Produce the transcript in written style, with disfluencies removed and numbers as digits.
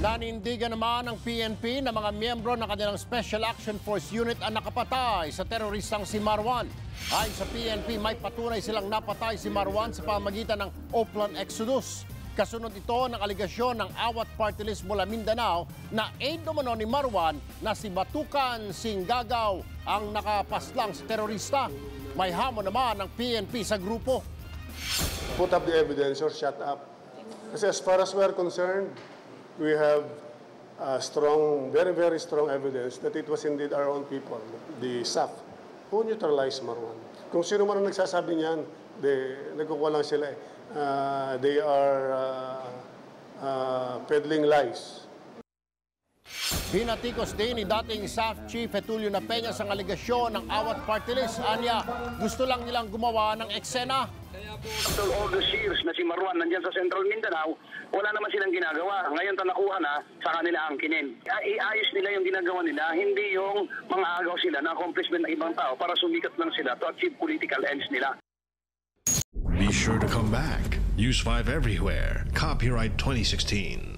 Nanindigan naman ng PNP na mga miyembro ng kanilang Special Action Force Unit ang nakapatay sa teroristang si Marwan. Ayon sa PNP, may patunay silang napatay si Marwan sa pamagitan ng Oplan Exodus. Kasunod ito ng aligasyon ng Awat Party List mula Mindanao na aid umano ni Marwan na si Batukan Singgagaw ang nakapaslang sa terorista. May hamon naman ng PNP sa grupo. Put up the evidence or shut up. Kasi as far as we're concerned, we have strong, very, very strong evidence that it was indeed our own people, the SAF, who neutralized Marwan. Kung sino man ang nagsasabi niyan, nagkukuha lang sila eh. They are peddling lies. Binatikos din ni dating SAF Chief Getulio Peña sa aligasyon ng Awat Party List. Anya, gusto lang nilang gumawa ng eksena. After all those years na si Marwan nandiyan sa Central Mindanao, wala naman silang ginagawa. Ngayon nakuha na, sa kanila angkinin. Iayos nila yung ginagawa nila, hindi yung mga agaw sila na accomplishment ng ibang tao para sumikat lang sila to achieve political ends nila. Be sure to come back. Use 5 everywhere. Copyright 2016.